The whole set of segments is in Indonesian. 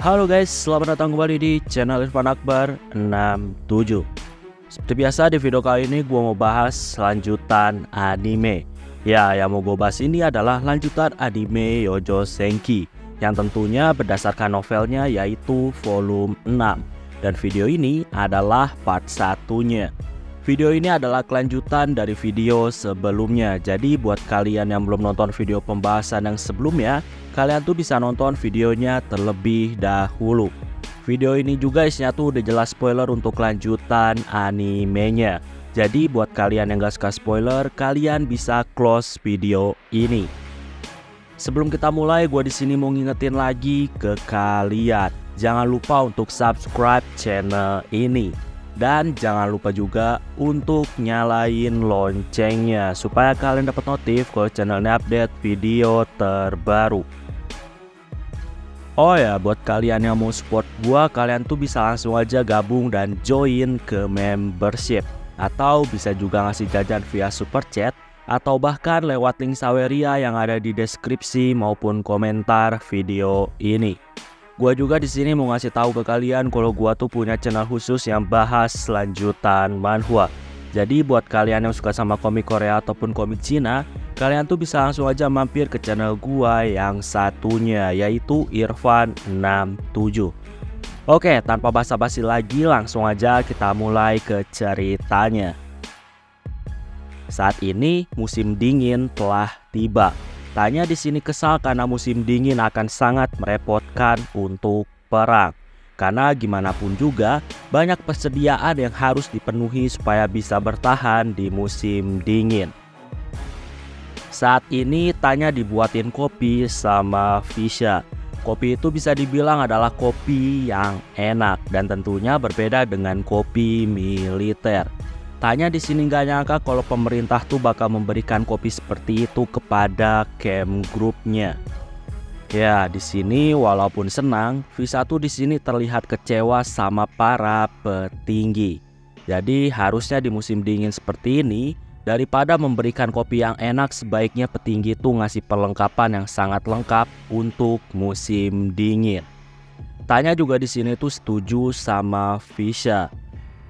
Halo guys, selamat datang kembali di channel Irfan Akbar 67. Seperti biasa di video kali ini gue mau bahas lanjutan anime. Ya, yang mau gue bahas ini adalah lanjutan anime Youjo Senki, yang tentunya berdasarkan novelnya yaitu volume 6. Dan video ini adalah part satunya. Video ini adalah kelanjutan dari video sebelumnya. Jadi buat kalian yang belum nonton video pembahasan yang sebelumnya, kalian tuh bisa nonton videonya terlebih dahulu. Video ini juga isinya tuh udah jelas spoiler untuk lanjutan animenya. Jadi buat kalian yang gak suka spoiler, kalian bisa close video ini. Sebelum kita mulai, gue di sini mau ngingetin lagi ke kalian, jangan lupa untuk subscribe channel ini. Dan jangan lupa juga untuk nyalain loncengnya supaya kalian dapat notif kalau channelnya update video terbaru. Oh ya, buat kalian yang mau support gua, kalian tuh bisa langsung aja gabung dan join ke membership, atau bisa juga ngasih jajan via super chat, atau bahkan lewat link Saweria yang ada di deskripsi maupun komentar video ini. Gua juga di sini mau ngasih tahu ke kalian kalau gua tuh punya channel khusus yang bahas lanjutan manhwa. Jadi buat kalian yang suka sama komik Korea ataupun komik Cina, kalian tuh bisa langsung aja mampir ke channel gua yang satunya, yaitu Irfan 67. Oke, tanpa basa-basi lagi, langsung aja kita mulai ke ceritanya. Saat ini musim dingin telah tiba. Tanya di sini kesal karena musim dingin akan sangat merepotkan untuk perang. Karena gimana pun juga banyak persediaan yang harus dipenuhi supaya bisa bertahan di musim dingin. Saat ini Tanya dibuatin kopi sama Fisha. Kopi itu bisa dibilang adalah kopi yang enak dan tentunya berbeda dengan kopi militer. Tanya di sini nggak nyangka kalau pemerintah tuh bakal memberikan kopi seperti itu kepada camp grupnya. Ya, di sini walaupun senang, Fisha tuh di sini terlihat kecewa sama para petinggi. Jadi harusnya di musim dingin seperti ini, daripada memberikan kopi yang enak, sebaiknya petinggi tuh ngasih perlengkapan yang sangat lengkap untuk musim dingin. Tanya juga di sini tuh setuju sama Fisha.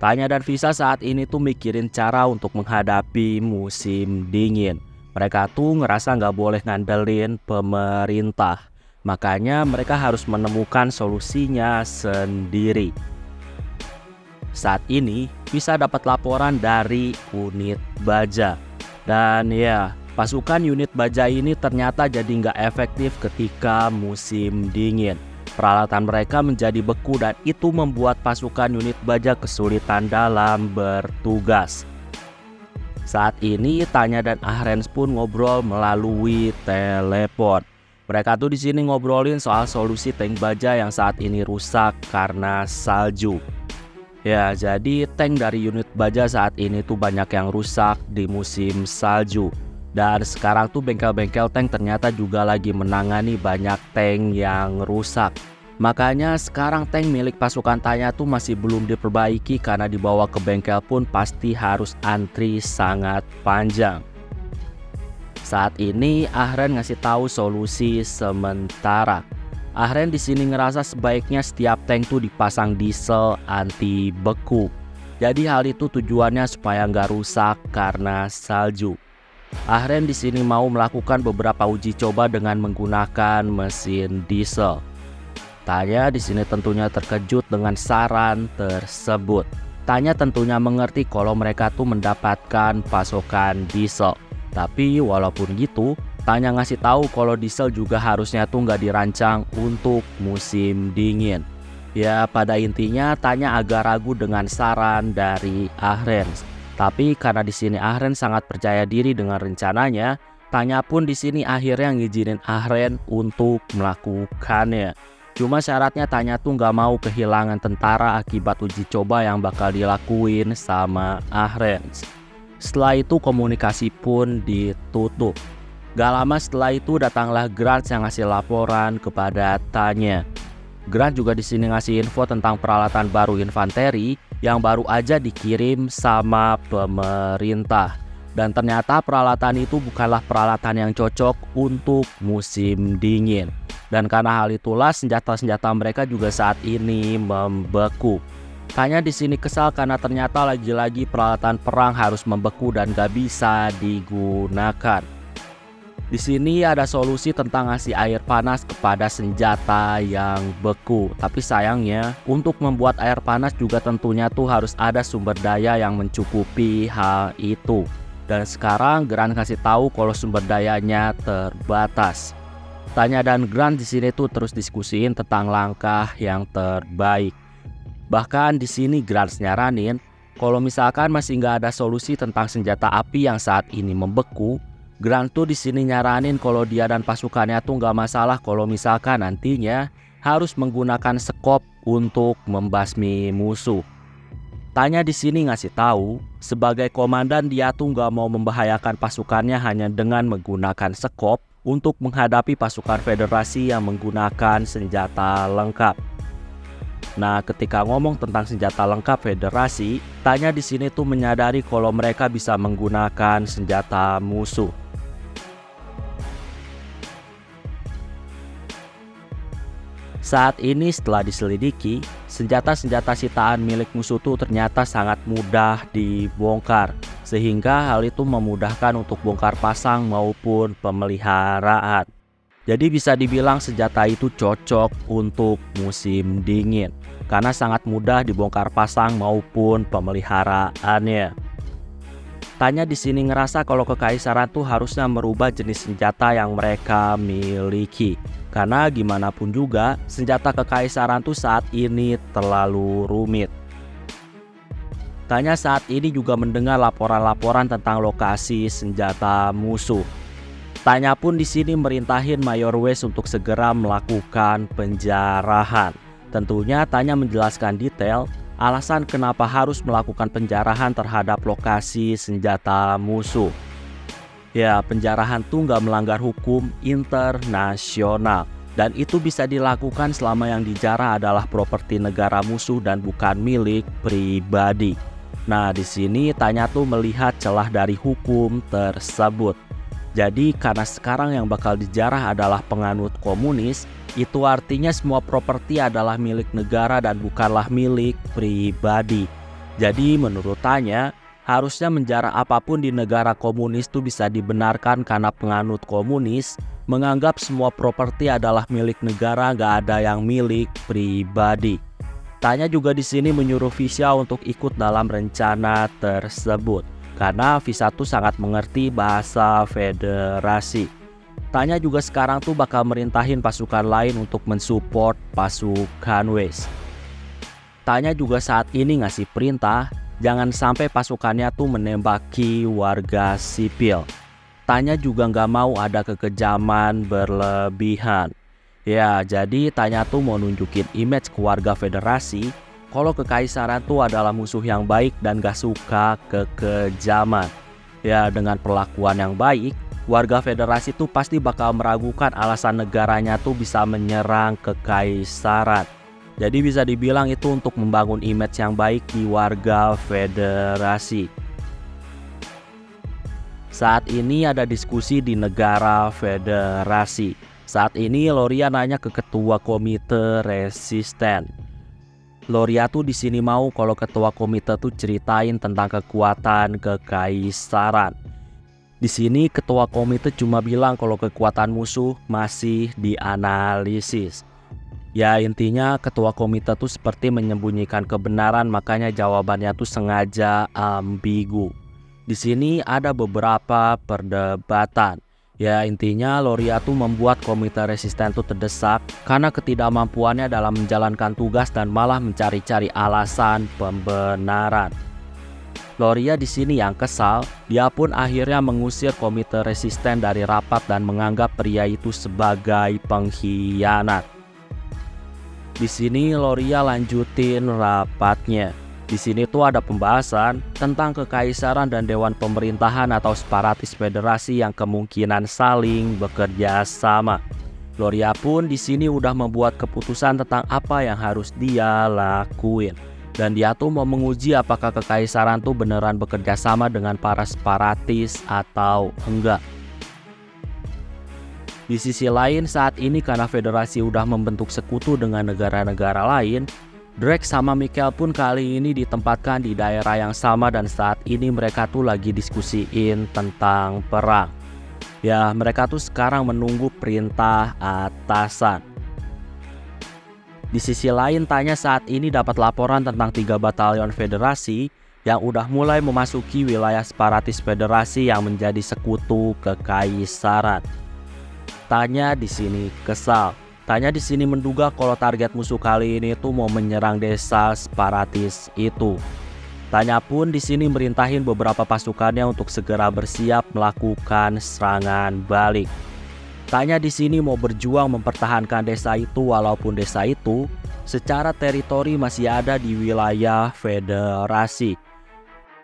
Tanya dan Fisha saat ini tuh mikirin cara untuk menghadapi musim dingin. Mereka tuh ngerasa nggak boleh ngandelin pemerintah. Makanya mereka harus menemukan solusinya sendiri. Saat ini Fisha dapat laporan dari unit baja. Dan ya, pasukan unit baja ini ternyata jadi nggak efektif ketika musim dingin. Peralatan mereka menjadi beku dan itu membuat pasukan unit baja kesulitan dalam bertugas. Saat ini Tanya dan Ahrens pun ngobrol melalui telepon. Mereka tuh di sini ngobrolin soal solusi tank baja yang saat ini rusak karena salju. Ya, jadi tank dari unit baja saat ini tuh banyak yang rusak di musim salju. Dan sekarang tuh bengkel-bengkel tank ternyata juga lagi menangani banyak tank yang rusak. Makanya sekarang tank milik pasukan Tanya tuh masih belum diperbaiki karena dibawa ke bengkel pun pasti harus antri sangat panjang. Saat ini Ahren ngasih tahu solusi sementara. Ahren di sini ngerasa sebaiknya setiap tank tuh dipasang diesel anti beku. Jadi hal itu tujuannya supaya nggak rusak karena salju. Ahren di sini mau melakukan beberapa uji coba dengan menggunakan mesin diesel. Tanya di sini tentunya terkejut dengan saran tersebut. Tanya tentunya mengerti kalau mereka tuh mendapatkan pasokan diesel. Tapi walaupun gitu, Tanya ngasih tahu kalau diesel juga harusnya tuh nggak dirancang untuk musim dingin. Ya, pada intinya Tanya agak ragu dengan saran dari Ahren. Tapi karena di sini Ahren sangat percaya diri dengan rencananya, Tanya pun di sini akhirnya ngizinin Ahren untuk melakukannya. Cuma syaratnya Tanya tuh nggak mau kehilangan tentara akibat uji coba yang bakal dilakuin sama Ahren. Setelah itu komunikasi pun ditutup. Gak lama setelah itu datanglah Grant yang ngasih laporan kepada Tanya. Grant juga di sini ngasih info tentang peralatan baru infanteri yang baru aja dikirim sama pemerintah. Dan ternyata peralatan itu bukanlah peralatan yang cocok untuk musim dingin. Dan karena hal itulah senjata-senjata mereka juga saat ini membeku. Tanya di sini kesal karena ternyata lagi-lagi peralatan perang harus membeku dan gak bisa digunakan. Di sini ada solusi tentang ngasih air panas kepada senjata yang beku. Tapi sayangnya untuk membuat air panas juga tentunya tuh harus ada sumber daya yang mencukupi hal itu. Dan sekarang Grant kasih tahu kalau sumber dayanya terbatas. Tanya dan Grant di sini tuh terus diskusiin tentang langkah yang terbaik. Bahkan di sini Grant nyaranin kalau misalkan masih nggak ada solusi tentang senjata api yang saat ini membeku, Grant tuh di sini nyaranin kalau dia dan pasukannya tuh nggak masalah kalau misalkan nantinya harus menggunakan sekop untuk membasmi musuh. Tanya di sini ngasih tahu sebagai komandan dia tuh nggak mau membahayakan pasukannya hanya dengan menggunakan sekop untuk menghadapi pasukan federasi yang menggunakan senjata lengkap. Nah, ketika ngomong tentang senjata lengkap federasi, Tanya di sini tuh menyadari kalau mereka bisa menggunakan senjata musuh. Saat ini setelah diselidiki, senjata-senjata sitaan milik musuh tuh ternyata sangat mudah dibongkar. Sehingga hal itu memudahkan untuk bongkar pasang maupun pemeliharaan. Jadi bisa dibilang senjata itu cocok untuk musim dingin. Karena sangat mudah dibongkar pasang maupun pemeliharaannya. Tanya di sini ngerasa kalau kekaisaran tuh harusnya merubah jenis senjata yang mereka miliki. Karena gimana pun juga senjata kekaisaran tuh saat ini terlalu rumit. Tanya saat ini juga mendengar laporan-laporan tentang lokasi senjata musuh. Tanya pun di sini merintahin Mayor West untuk segera melakukan penjarahan. Tentunya Tanya menjelaskan detail alasan kenapa harus melakukan penjarahan terhadap lokasi senjata musuh. Ya, penjarahan tuh nggak melanggar hukum internasional. Dan itu bisa dilakukan selama yang dijarah adalah properti negara musuh dan bukan milik pribadi. Nah, di sini Tanya tuh melihat celah dari hukum tersebut. Jadi karena sekarang yang bakal dijarah adalah penganut komunis, itu artinya semua properti adalah milik negara dan bukanlah milik pribadi. Jadi menurut Tanya, harusnya menjarah apapun di negara komunis itu bisa dibenarkan karena penganut komunis menganggap semua properti adalah milik negara, gak ada yang milik pribadi. Tanya juga di sini menyuruh Visha untuk ikut dalam rencana tersebut karena Visha tuh sangat mengerti bahasa federasi. Tanya juga sekarang tuh bakal merintahin pasukan lain untuk mensupport pasukan West. Tanya juga saat ini ngasih perintah jangan sampai pasukannya tuh menembaki warga sipil. Tanya juga nggak mau ada kekejaman berlebihan. Ya, jadi Tanya tuh mau nunjukin image ke warga federasi kalau kekaisaran tuh adalah musuh yang baik dan gak suka kekejaman. Ya, dengan perlakuan yang baik, warga federasi tuh pasti bakal meragukan alasan negaranya tuh bisa menyerang kekaisaran. Jadi bisa dibilang itu untuk membangun image yang baik di warga federasi. Saat ini ada diskusi di negara federasi. Saat ini Loria nanya ke ketua komite resisten. Loria tuh di sini mau kalau ketua komite tuh ceritain tentang kekuatan kekaisaran. Di sini ketua komite cuma bilang kalau kekuatan musuh masih dianalisis. Ya intinya ketua komite tuh seperti menyembunyikan kebenaran, makanya jawabannya tuh sengaja ambigu. Di sini ada beberapa perdebatan. Ya intinya Loria tuh membuat komite resisten tuh terdesak karena ketidakmampuannya dalam menjalankan tugas dan malah mencari-cari alasan pembenaran. Loria di sini yang kesal, dia pun akhirnya mengusir komite resisten dari rapat dan menganggap pria itu sebagai pengkhianat. Di sini Loria lanjutin rapatnya. Di sini tuh ada pembahasan tentang kekaisaran dan dewan pemerintahan atau separatis federasi yang kemungkinan saling bekerja sama. Loria pun di sini udah membuat keputusan tentang apa yang harus dia lakuin. Dan dia tuh mau menguji apakah kekaisaran tuh beneran bekerja sama dengan para separatis atau enggak. Di sisi lain, saat ini karena federasi udah membentuk sekutu dengan negara-negara lain, Drake sama Mikhail pun kali ini ditempatkan di daerah yang sama dan saat ini mereka tuh lagi diskusiin tentang perang. Ya, mereka tuh sekarang menunggu perintah atasan. Di sisi lain, Tanya saat ini dapat laporan tentang 3 batalion federasi yang udah mulai memasuki wilayah separatis federasi yang menjadi sekutu kekaisaran. Tanya di sini kesal. Tanya di sini menduga kalau target musuh kali ini tuh mau menyerang desa separatis itu. Tanya pun di sini merintahin beberapa pasukannya untuk segera bersiap melakukan serangan balik. Tanya di sini mau berjuang mempertahankan desa itu walaupun desa itu secara teritori masih ada di wilayah federasi.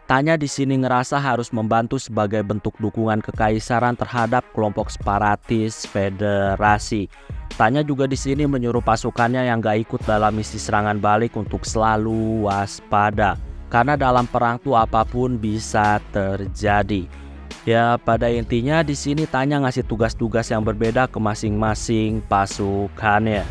Tanya di sini ngerasa harus membantu sebagai bentuk dukungan kekaisaran terhadap kelompok separatis federasi. Tanya juga di sini menyuruh pasukannya yang gak ikut dalam misi serangan balik untuk selalu waspada. Karena dalam perang tuh apapun bisa terjadi. Ya, pada intinya di sini Tanya ngasih tugas-tugas yang berbeda ke masing-masing pasukannya.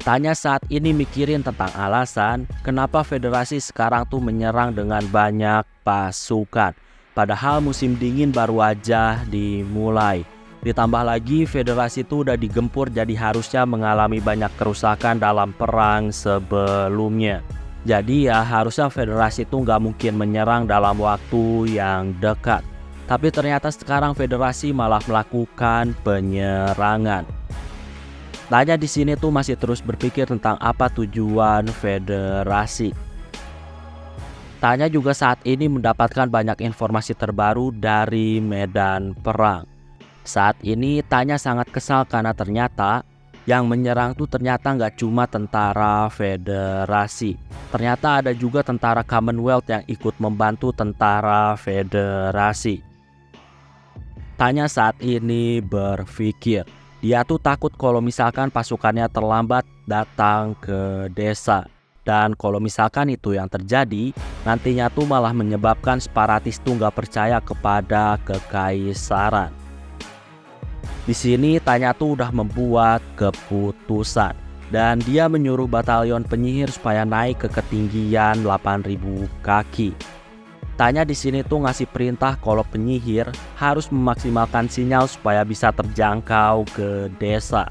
Tanya saat ini mikirin tentang alasan kenapa federasi sekarang tuh menyerang dengan banyak pasukan. Padahal musim dingin baru aja dimulai. Ditambah lagi federasi itu udah digempur jadi harusnya mengalami banyak kerusakan dalam perang sebelumnya. Jadi ya harusnya federasi itu nggak mungkin menyerang dalam waktu yang dekat. Tapi ternyata sekarang federasi malah melakukan penyerangan. Tanya di sini tuh masih terus berpikir tentang apa tujuan federasi. Tanya juga saat ini mendapatkan banyak informasi terbaru dari medan perang. Saat ini Tanya sangat kesal karena ternyata yang menyerang tuh ternyata nggak cuma tentara federasi. Ternyata ada juga tentara Commonwealth yang ikut membantu tentara federasi. Tanya saat ini berpikir, dia tuh takut kalau misalkan pasukannya terlambat datang ke desa. Dan kalau misalkan itu yang terjadi, nantinya tuh malah menyebabkan separatis tuh nggak percaya kepada kekaisaran. Di sini Tanya tuh udah membuat keputusan. Dan dia menyuruh batalion penyihir supaya naik ke ketinggian 8.000 kaki. Tanya di sini tuh ngasih perintah kalau penyihir harus memaksimalkan sinyal supaya bisa terjangkau ke desa.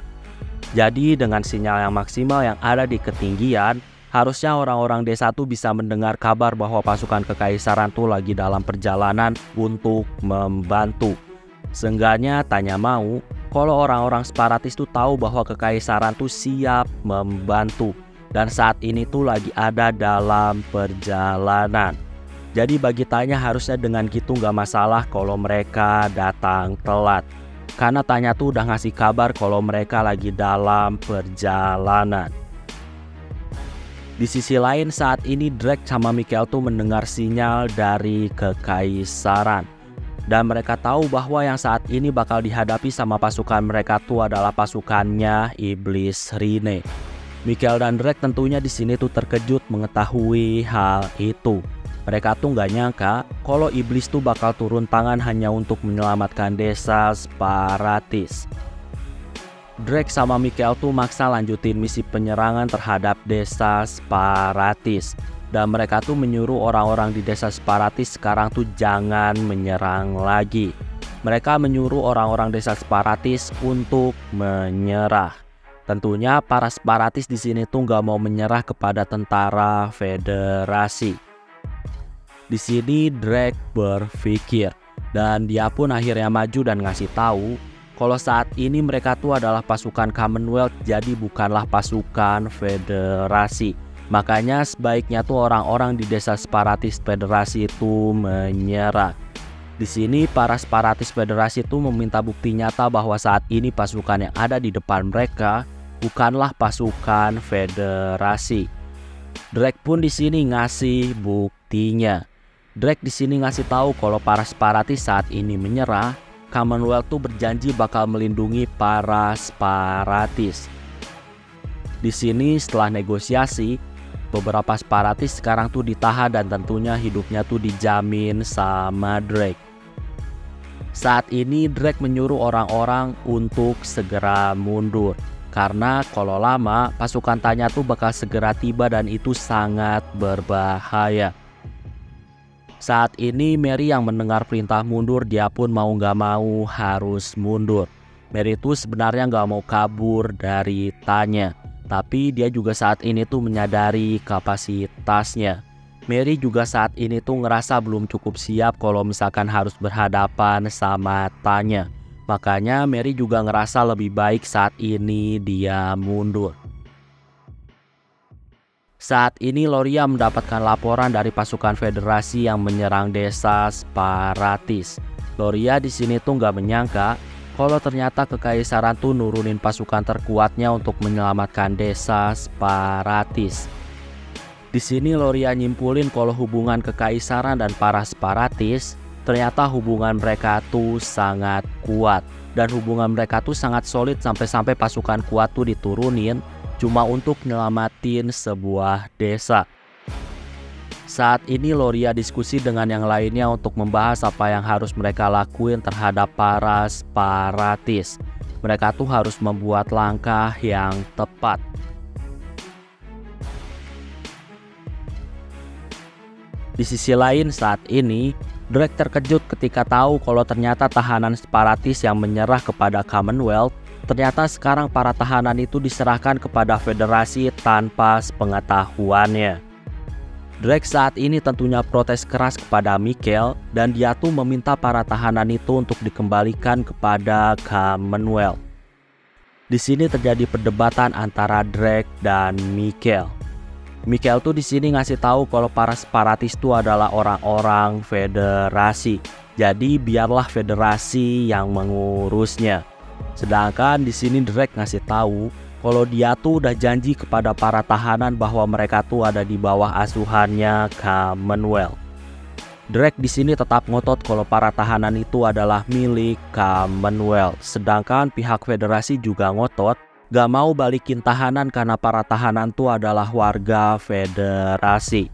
Jadi dengan sinyal yang maksimal yang ada di ketinggian, harusnya orang-orang desa tuh bisa mendengar kabar bahwa pasukan kekaisaran tuh lagi dalam perjalanan untuk membantu. Seenggaknya Tanya mau kalau orang-orang separatis tuh tahu bahwa kekaisaran tuh siap membantu. Dan saat ini tuh lagi ada dalam perjalanan. Jadi bagi Tanya harusnya dengan gitu nggak masalah kalau mereka datang telat. Karena Tanya tuh udah ngasih kabar kalau mereka lagi dalam perjalanan. Di sisi lain saat ini Drake sama Mikhail tuh mendengar sinyal dari kekaisaran. Dan mereka tahu bahwa yang saat ini bakal dihadapi sama pasukan mereka tuh adalah pasukannya Iblis Rine. Mikhail dan Drake tentunya di sini tuh terkejut mengetahui hal itu. Mereka tuh nggak nyangka kalau iblis tuh bakal turun tangan hanya untuk menyelamatkan desa separatis. Drake sama Mikhail tuh maksa lanjutin misi penyerangan terhadap desa separatis. Dan mereka tuh menyuruh orang-orang di desa separatis sekarang tuh jangan menyerang lagi. Mereka menyuruh orang-orang desa separatis untuk menyerah. Tentunya para separatis di sini tuh nggak mau menyerah kepada tentara federasi. Di sini Drake berpikir dan dia pun akhirnya maju dan ngasih tahu kalau saat ini mereka tuh adalah pasukan Commonwealth jadi bukanlah pasukan federasi. Makanya sebaiknya tuh orang-orang di desa separatis federasi itu menyerah. Di sini para separatis federasi itu meminta bukti nyata bahwa saat ini pasukan yang ada di depan mereka bukanlah pasukan federasi. Drake pun di sini ngasih buktinya. Drake di sini ngasih tahu kalau para separatis saat ini menyerah Commonwealth tuh berjanji bakal melindungi para separatis. Di sini setelah negosiasi, beberapa separatis sekarang tuh ditahan dan tentunya hidupnya tuh dijamin sama Drake. Saat ini Drake menyuruh orang-orang untuk segera mundur. Karena kalau lama pasukan Tanya tuh bakal segera tiba dan itu sangat berbahaya. Saat ini Merry yang mendengar perintah mundur, dia pun mau gak mau harus mundur. Merry tuh sebenarnya gak mau kabur dari Tanya, tapi dia juga saat ini tuh menyadari kapasitasnya. Merry juga saat ini tuh ngerasa belum cukup siap kalau misalkan harus berhadapan sama Tanya. Makanya Merry juga ngerasa lebih baik saat ini dia mundur. Saat ini Loria mendapatkan laporan dari pasukan Federasi yang menyerang desa separatis. Loria di sini tuh nggak menyangka kalau ternyata kekaisaran tuh nurunin pasukan terkuatnya untuk menyelamatkan desa separatis. Di sini Loria nyimpulin kalau hubungan kekaisaran dan para separatis ternyata hubungan mereka tuh sangat kuat dan hubungan mereka tuh sangat solid sampai-sampai pasukan kuat tuh diturunin cuma untuk nyelamatin sebuah desa. Saat ini Loria diskusi dengan yang lainnya untuk membahas apa yang harus mereka lakuin terhadap para separatis. Mereka tuh harus membuat langkah yang tepat. Di sisi lain saat ini, Drake terkejut ketika tahu kalau ternyata tahanan separatis yang menyerah kepada Commonwealth, ternyata sekarang para tahanan itu diserahkan kepada Federasi tanpa sepengetahuannya. Drake saat ini tentunya protes keras kepada Mikhail dan dia tuh meminta para tahanan itu untuk dikembalikan kepada Commonwealth. Di sini terjadi perdebatan antara Drake dan Mikhail. Mikhail tuh di sini ngasih tahu kalau para separatis itu adalah orang-orang Federasi. Jadi biarlah Federasi yang mengurusnya. Sedangkan di sini Drake ngasih tahu kalau dia tuh udah janji kepada para tahanan bahwa mereka tuh ada di bawah asuhannya Commonwealth. Drake di sini tetap ngotot kalau para tahanan itu adalah milik Commonwealth. Sedangkan pihak Federasi juga ngotot gak mau balikin tahanan karena para tahanan tuh adalah warga Federasi.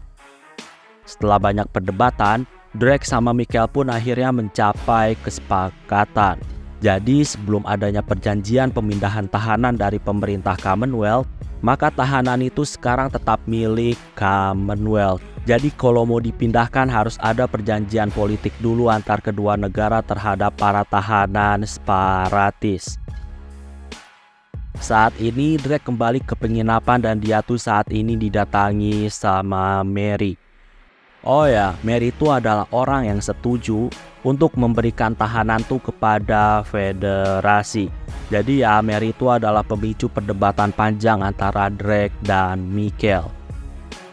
Setelah banyak perdebatan, Drake sama Mikhail pun akhirnya mencapai kesepakatan. Jadi sebelum adanya perjanjian pemindahan tahanan dari pemerintah Commonwealth, maka tahanan itu sekarang tetap milik Commonwealth. Jadi kalau mau dipindahkan harus ada perjanjian politik dulu antar kedua negara terhadap para tahanan separatis. Saat ini Drake kembali ke penginapan dan dia tuh saat ini didatangi sama Merry. Oh ya, Merry itu adalah orang yang setuju untuk memberikan tahanan tuh kepada Federasi. Jadi ya Merry itu adalah pemicu perdebatan panjang antara Drake dan Mikhail.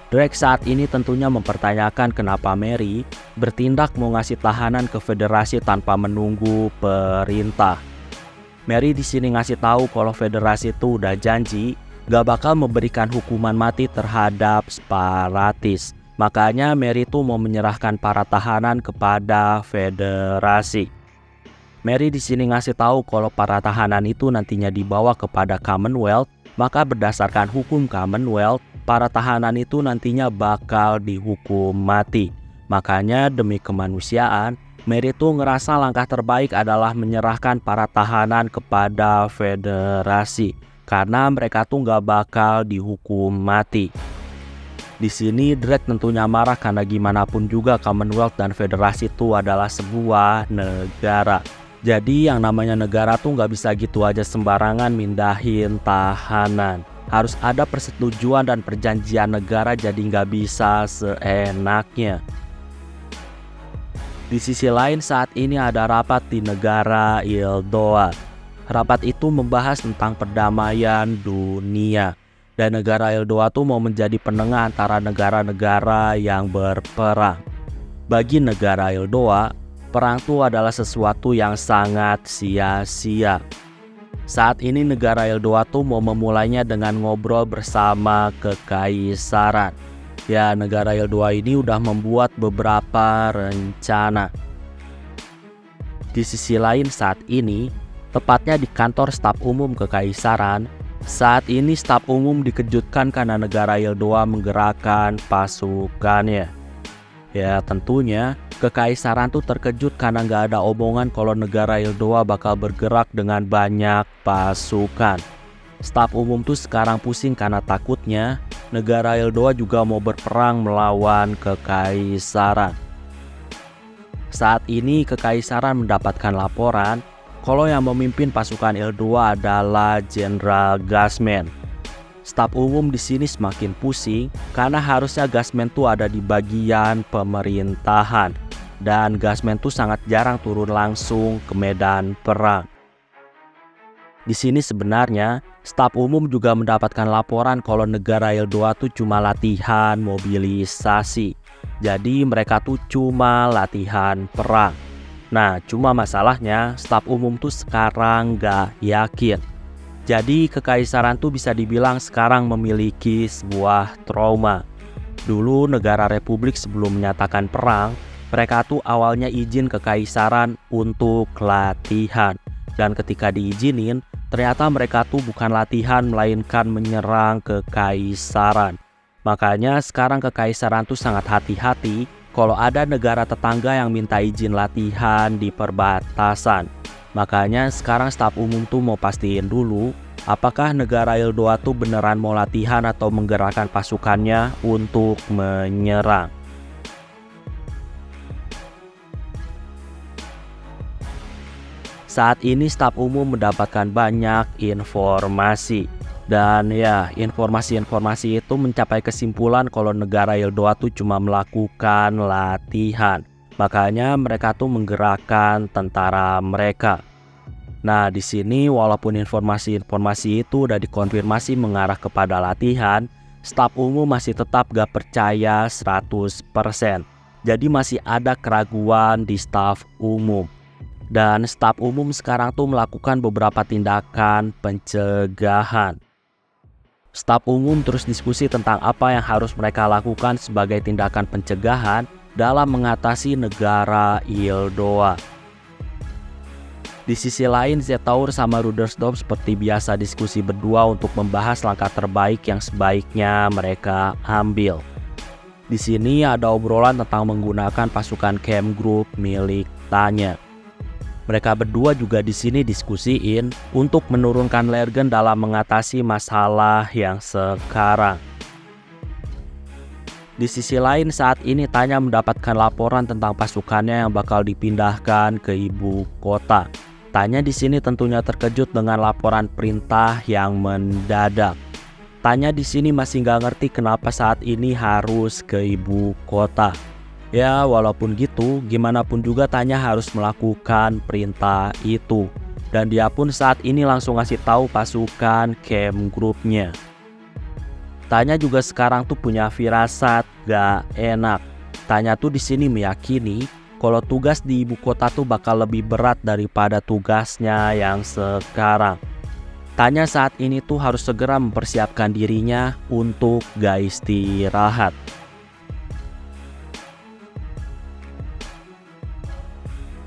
Drake saat ini tentunya mempertanyakan kenapa Merry bertindak mau ngasih tahanan ke Federasi tanpa menunggu perintah. Merry di sini ngasih tahu kalau Federasi itu udah janji gak bakal memberikan hukuman mati terhadap separatis. Makanya Merry tuh mau menyerahkan para tahanan kepada Federasi. Merry di sini ngasih tahu kalau para tahanan itu nantinya dibawa kepada Commonwealth, maka berdasarkan hukum Commonwealth, para tahanan itu nantinya bakal dihukum mati. Makanya demi kemanusiaan, Merry tuh ngerasa langkah terbaik adalah menyerahkan para tahanan kepada Federasi karena mereka tuh gak bakal dihukum mati. Di sini Drake tentunya marah karena gimana pun juga Commonwealth dan Federasi itu adalah sebuah negara. Jadi yang namanya negara tuh gak bisa gitu aja sembarangan mindahin tahanan. Harus ada persetujuan dan perjanjian negara, jadi gak bisa seenaknya. Di sisi lain saat ini ada rapat di negara Ildoa. Rapat itu membahas tentang perdamaian dunia. Dan negara Ildoa tuh mau menjadi penengah antara negara-negara yang berperang. Bagi negara Ildoa, perang tuh adalah sesuatu yang sangat sia-sia. Saat ini negara Ildoa tuh mau memulainya dengan ngobrol bersama kekaisaran. Ya, negara Ildoa ini udah membuat beberapa rencana. Di sisi lain saat ini, tepatnya di kantor staf umum Kekaisaran, saat ini staf umum dikejutkan karena negara Eldoa menggerakkan pasukannya. Ya tentunya Kekaisaran tuh terkejut karena nggak ada omongan kalau negara Eldoa bakal bergerak dengan banyak pasukan. Staf umum tuh sekarang pusing karena takutnya negara Eldoa juga mau berperang melawan Kekaisaran. Saat ini Kekaisaran mendapatkan laporan kalau yang memimpin pasukan Eldoa adalah Jenderal Gasman. Staf umum di sini semakin pusing karena harusnya Gasman tuh ada di bagian pemerintahan dan Gasman tuh sangat jarang turun langsung ke medan perang. Di sini sebenarnya staf umum juga mendapatkan laporan kalau negara Eldoa tuh cuma latihan mobilisasi. Jadi mereka tuh cuma latihan perang. Nah, cuma masalahnya staf umum tuh sekarang gak yakin. Jadi Kekaisaran tuh bisa dibilang sekarang memiliki sebuah trauma. Dulu negara republik sebelum menyatakan perang, mereka tuh awalnya izin Kekaisaran untuk latihan. Dan ketika diizinin, ternyata mereka tuh bukan latihan melainkan menyerang Kekaisaran. Makanya sekarang Kekaisaran tuh sangat hati-hati kalau ada negara tetangga yang minta izin latihan di perbatasan. Makanya sekarang staf umum tuh mau pastiin dulu apakah negara Eldoa tuh beneran mau latihan atau menggerakkan pasukannya untuk menyerang. Saat ini staf umum mendapatkan banyak informasi. Dan ya, informasi-informasi itu mencapai kesimpulan kalau negara Eldoa tuh cuma melakukan latihan. Makanya mereka tuh menggerakkan tentara mereka. Nah, di sini walaupun informasi-informasi itu udah dikonfirmasi mengarah kepada latihan, staf umum masih tetap gak percaya 100%. Jadi masih ada keraguan di staf umum. Dan staf umum sekarang tuh melakukan beberapa tindakan pencegahan. Staf umum terus diskusi tentang apa yang harus mereka lakukan sebagai tindakan pencegahan dalam mengatasi negara Eldoa. Di sisi lain, Zetaur sama Rudersdorf seperti biasa diskusi berdua untuk membahas langkah terbaik yang sebaiknya mereka ambil. Di sini ada obrolan tentang menggunakan pasukan camp group milik Tanya. Mereka berdua juga di sini diskusiin untuk menurunkan Lergen dalam mengatasi masalah yang sekarang. Di sisi lain saat ini Tanya mendapatkan laporan tentang pasukannya yang bakal dipindahkan ke ibu kota. Tanya di sini tentunya terkejut dengan laporan perintah yang mendadak. Tanya di sini masih nggak ngerti kenapa saat ini harus ke ibu kota. Ya walaupun gitu, gimana pun juga Tanya harus melakukan perintah itu. Dan dia pun saat ini langsung ngasih tahu pasukan camp grupnya. Tanya juga sekarang tuh punya firasat gak enak. Tanya tuh di sini meyakini kalau tugas di ibu kota tuh bakal lebih berat daripada tugasnya yang sekarang. Tanya saat ini tuh harus segera mempersiapkan dirinya untuk gak istirahat.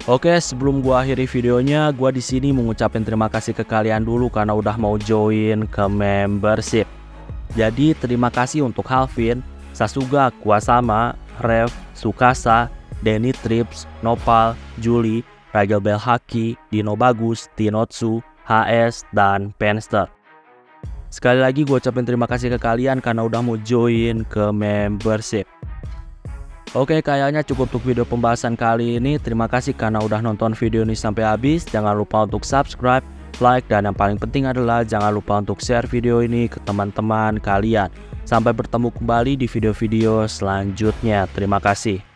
Oke, sebelum gua akhiri videonya, gua di sini mengucapkan terima kasih ke kalian dulu karena udah mau join ke membership. Jadi terima kasih untuk Halvin, Sasuga, Kuasama, Rev, Sukasa, Denny Trips, Nopal, Juli, Ragel Belhaki, Dino Bagus, Tinotsu, HS, dan Penster. Sekali lagi gue ucapin terima kasih ke kalian karena udah mau join ke membership. Oke, kayaknya cukup untuk video pembahasan kali ini. Terima kasih karena udah nonton video ini sampai habis. Jangan lupa untuk subscribe, like, dan yang paling penting adalah jangan lupa untuk share video ini ke teman-teman kalian. Sampai bertemu kembali di video-video selanjutnya. Terima kasih.